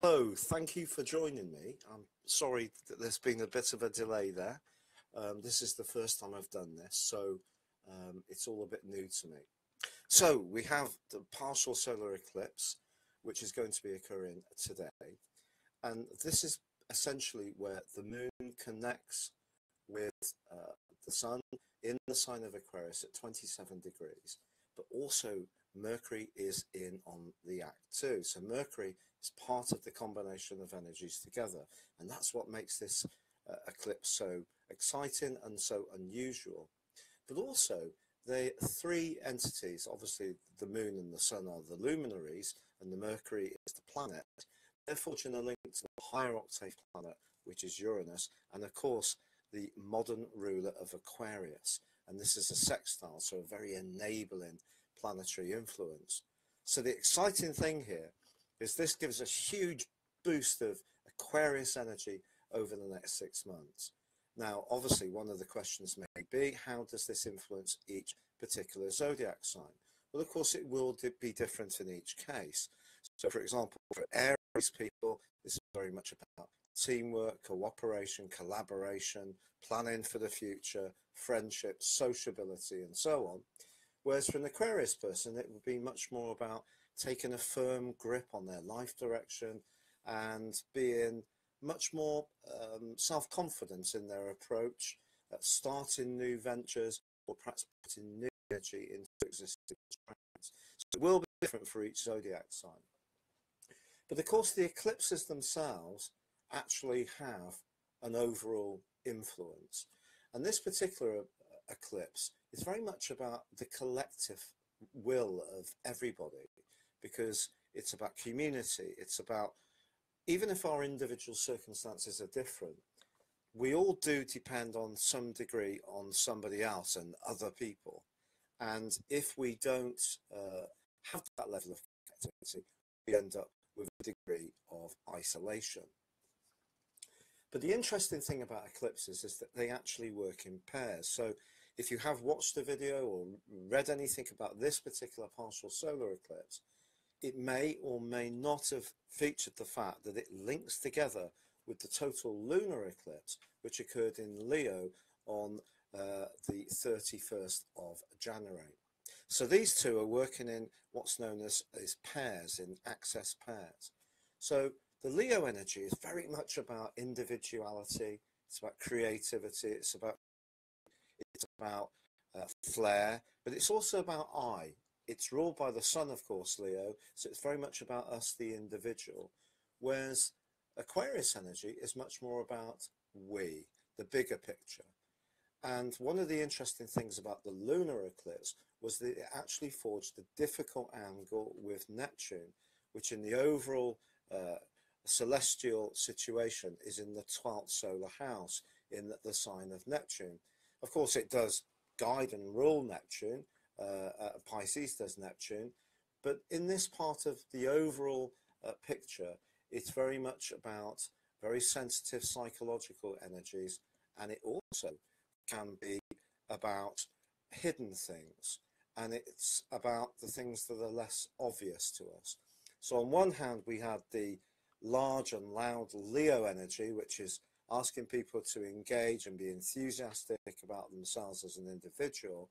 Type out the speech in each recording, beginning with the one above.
Hello, thank you for joining me. I'm sorry that there's been a bit of a delay there. This is the first time I've done this, so it's all a bit new to me. So we have the partial solar eclipse, which is going to be occurring today. And this is essentially where the moon connects with the sun in the sign of Aquarius at 27 degrees, but also Mercury is in on the act too. So Mercury is part of the combination of energies together, and that's what makes this eclipse so exciting and so unusual. But also, the three entities, obviously the moon and the sun are the luminaries, and the Mercury is the planet. They're fortunately linked to the higher octave planet, which is Uranus, and of course, the modern ruler of Aquarius. And this is a sextile, so a very enabling planetary influence. So the exciting thing here is this gives a huge boost of Aquarius energy over the next 6 months. Now, obviously, one of the questions may be, how does this influence each particular zodiac sign? Well, of course, it will be different in each case. So, for example, for Aries people, this is very much about teamwork, cooperation, collaboration, planning for the future, friendship, sociability, and so on. Whereas for an Aquarius person, it would be much more about taking a firm grip on their life direction and being much more self-confident in their approach at starting new ventures or perhaps putting new energy into existing trends. So it will be different for each zodiac sign. But of course, the eclipses themselves actually have an overall influence. And this particular eclipse is very much about the collective will of everybody, because it's about community. It's about, even if our individual circumstances are different, we all do depend on some degree on somebody else and other people. And if we don't have that level of connectivity, we end up with a degree of isolation. But the interesting thing about eclipses is that they actually work in pairs. So if you have watched the video or read anything about this particular partial solar eclipse, it may or may not have featured the fact that it links together with the total lunar eclipse, which occurred in Leo on the 31st of January. So these two are working in what's known as pairs, in access pairs. So the Leo energy is very much about individuality, it's about creativity, it's about flair, but it's also about I. It's ruled by the sun, of course, Leo, so it's very much about us, the individual, whereas Aquarius energy is much more about we, the bigger picture. And one of the interesting things about the lunar eclipse was that it actually forged a difficult angle with Neptune, which in the overall celestial situation is in the 12th solar house, in the sign of Neptune. Of course, it does guide and rule Neptune, Pisces does Neptune, but in this part of the overall picture, it's very much about very sensitive psychological energies, and it also can be about hidden things, and it's about the things that are less obvious to us. So on one hand, we had the large and loud Leo energy, which is asking people to engage and be enthusiastic about themselves as an individual.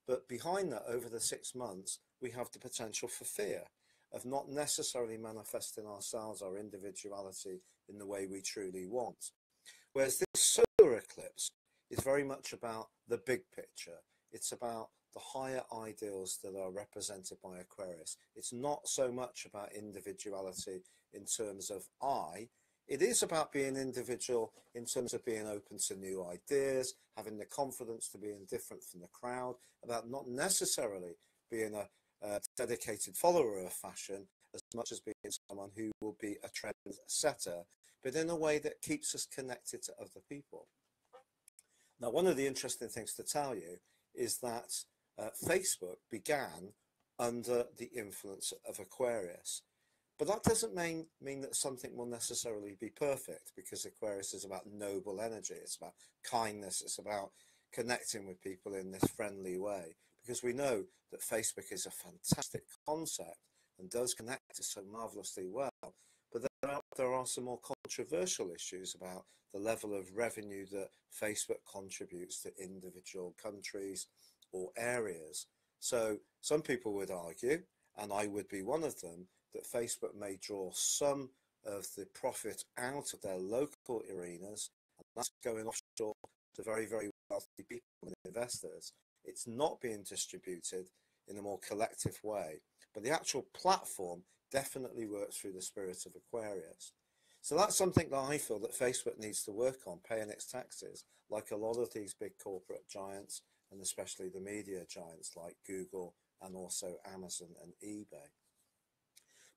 But behind that, over the 6 months, we have the potential for fear of not necessarily manifesting ourselves, our individuality, in the way we truly want. Whereas this solar eclipse is very much about the big picture. It's about the higher ideals that are represented by Aquarius. It's not so much about individuality in terms of I. It is about being individual in terms of being open to new ideas, having the confidence to being different from the crowd, about not necessarily being a dedicated follower of fashion as much as being someone who will be a trend setter, but in a way that keeps us connected to other people. Now, one of the interesting things to tell you is that Facebook began under the influence of Aquarius. But that doesn't mean that something will necessarily be perfect, because Aquarius is about noble energy, it's about kindness, it's about connecting with people in this friendly way, because we know that Facebook is a fantastic concept and does connect us so marvelously well. But there there are some more controversial issues about the level of revenue that Facebook contributes to individual countries or areas. So some people would argue, and I would be one of them, that Facebook may draw some of the profit out of their local arenas, and that's going offshore to very, very wealthy people and investors. It's not being distributed in a more collective way, but the actual platform definitely works through the spirit of Aquarius. So that's something that I feel that Facebook needs to work on, paying its taxes, like a lot of these big corporate giants, and especially the media giants like Google and also Amazon and eBay.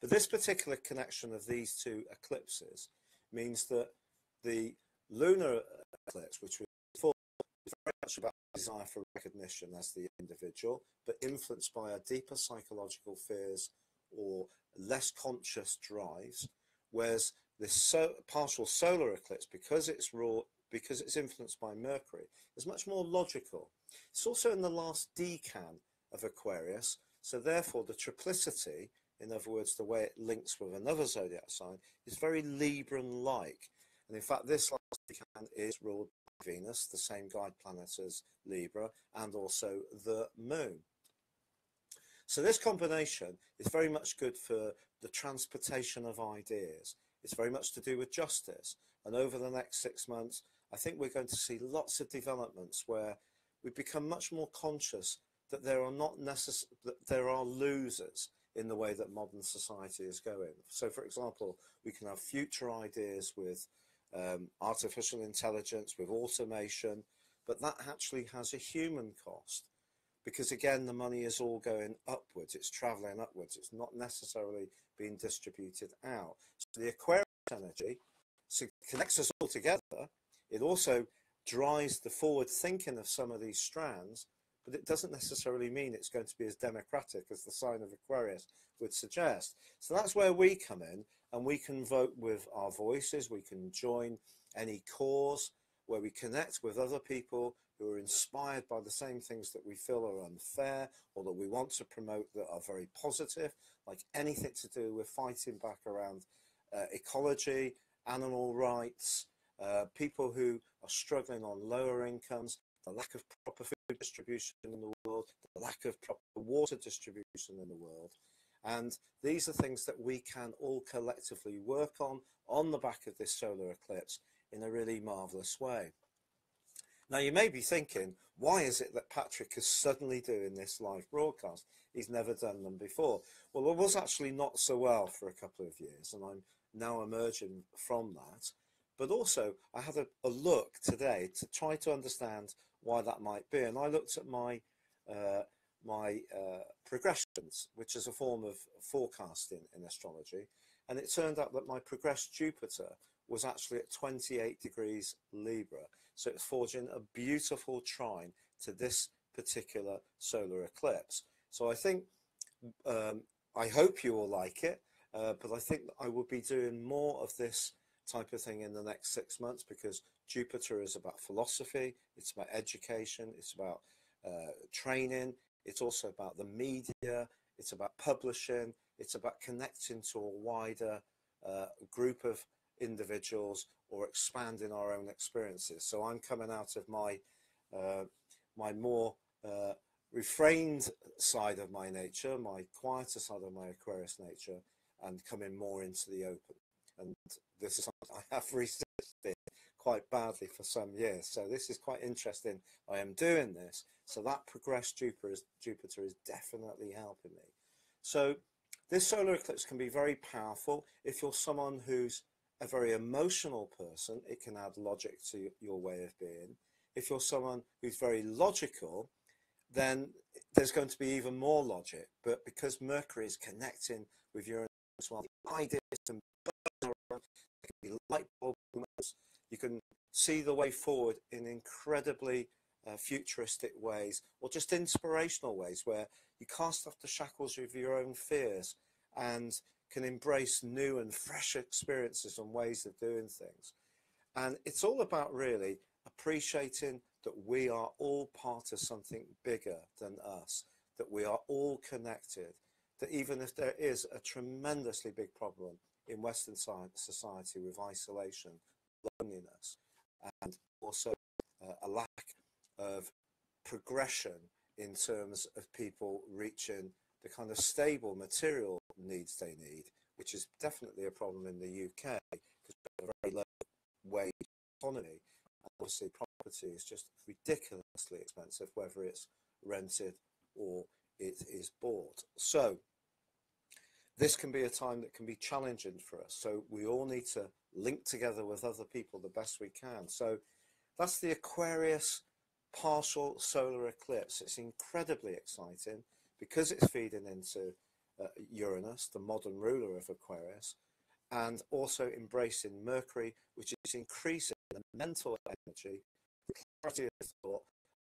But this particular connection of these two eclipses means that the lunar eclipse, which was before, is very much about desire for recognition as the individual, but influenced by our deeper psychological fears or less conscious drives, whereas this partial solar eclipse, because it's influenced by Mercury, is much more logical. It's also in the last decan of Aquarius, so therefore the triplicity, in other words, the way it links with another zodiac sign, is very Libran-like. And in fact, this last decan is ruled by Venus, the same guide planet as Libra, and also the Moon. So this combination is very much good for the transportation of ideas. It's very much to do with justice. And over the next 6 months, I think we're going to see lots of developments where we become much more conscious that there are that there are losers in the way that modern society is going. So, for example, we can have future ideas with artificial intelligence, with automation, but that actually has a human cost. Because again, the money is all going upwards, it's traveling upwards, it's not necessarily being distributed out. So the Aquarius energy connects us all together. It also drives the forward thinking of some of these strands, but it doesn't necessarily mean it's going to be as democratic as the sign of Aquarius would suggest. So that's where we come in, and we can vote with our voices, we can join any cause where we connect with other people who are inspired by the same things that we feel are unfair or that we want to promote that are very positive, like anything to do with fighting back around ecology, animal rights, people who are struggling on lower incomes, the lack of proper food distribution in the world, the lack of proper water distribution in the world. And these are things that we can all collectively work on the back of this solar eclipse in a really marvellous way. Now, you may be thinking, why is it that Patrick is suddenly doing this live broadcast? He's never done them before. Well, it was actually not so well for a couple of years, and I'm now emerging from that. But also, I had a look today to try to understand why that might be. And I looked at my progressions, which is a form of forecasting in astrology. And it turned out that my progressed Jupiter was actually at 28 degrees Libra. So it's forging a beautiful trine to this particular solar eclipse. So I think, I hope you will like it, but I think I will be doing more of this type of thing in the next 6 months, because Jupiter is about philosophy, it's about education, it's about training, it's also about the media, it's about publishing, it's about connecting to a wider group of individuals or expanding our own experiences. So I'm coming out of my my more refrained side of my nature, my quieter side of my Aquarius nature, and coming more into the open. And this is something I have resisted quite badly for some years. So this is quite interesting. I am doing this. So that progressed Jupiter is definitely helping me. So this solar eclipse can be very powerful. If you're someone who's a very emotional person, it can add logic to your way of being. If you're someone who's very logical, then there's going to be even more logic. But because Mercury is connecting with Uranus as well, the ideas and can be light bulb moments. You can see the way forward in incredibly futuristic ways, or just inspirational ways, where you cast off the shackles of your own fears and can embrace new and fresh experiences and ways of doing things. And it's all about really appreciating that we are all part of something bigger than us, that we are all connected, that even if there is a tremendously big problem in Western society with isolation, loneliness, and also a lack of progression in terms of people reaching the kind of stable material needs they need, which is definitely a problem in the UK because we have a very low wage economy. And obviously, property is just ridiculously expensive, whether it's rented or it is bought. So this can be a time that can be challenging for us. So we all need to link together with other people the best we can. So that's the Aquarius partial solar eclipse. It's incredibly exciting because it's feeding into Uranus, the modern ruler of Aquarius, and also embracing Mercury, which is increasing the mental energy, the clarity of thought,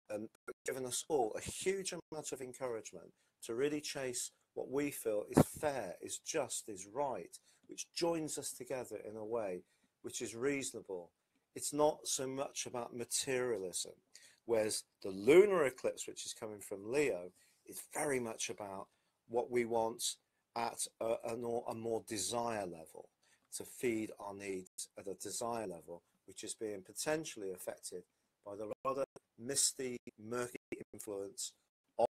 and giving us all a huge amount of encouragement to really chase what we feel is fair, is just, is right, which joins us together in a way which is reasonable. It's not so much about materialism, whereas the lunar eclipse, which is coming from Leo, is very much about what we want at a more desire level, to feed our needs at a desire level, which is being potentially affected by the rather misty, murky influence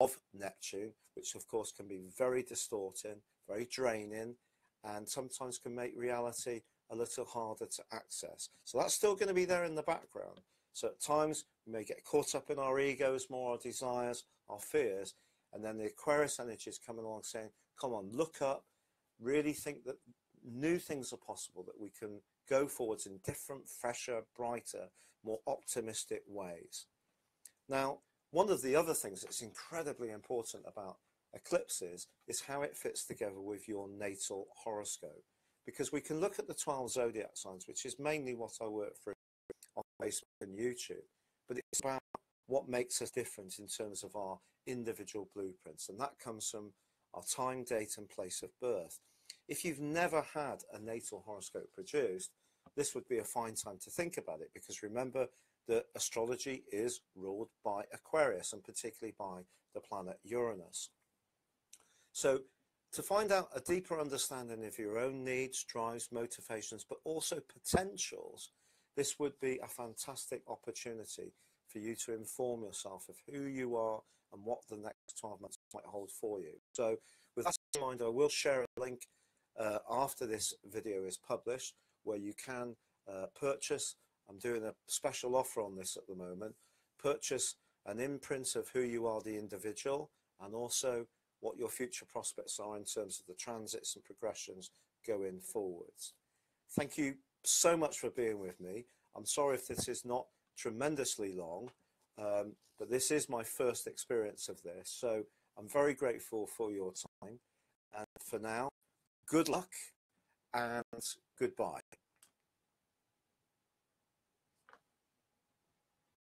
of Neptune, which of course can be very distorting, very draining, and sometimes can make reality a little harder to access. So that's still going to be there in the background. So at times we may get caught up in our egos more, our desires, our fears, and then the Aquarius energy is coming along saying, come on, look up, really think that new things are possible, that we can go forwards in different, fresher, brighter, more optimistic ways. Now, one of the other things that's incredibly important about eclipses is how it fits together with your natal horoscope. Because we can look at the 12 zodiac signs, which is mainly what I work through on Facebook and YouTube, but it's about what makes us different in terms of our individual blueprints, and that comes from our time, date, and place of birth. If you've never had a natal horoscope produced, this would be a fine time to think about it, because remember that astrology is ruled by Aquarius, and particularly by the planet Uranus. So to find out a deeper understanding of your own needs, drives, motivations, but also potentials, this would be a fantastic opportunity for you to inform yourself of who you are and what the next 12 months might hold for you. So with that in mind, I will share a link after this video is published where you can purchase. I'm doing a special offer on this at the moment. Purchase an imprint of who you are, the individual, and also what your future prospects are in terms of the transits and progressions going forwards. Thank you so much for being with me. I'm sorry if this is not tremendously long, but this is my first experience of this, so I'm very grateful for your time. And for now, good luck and goodbye.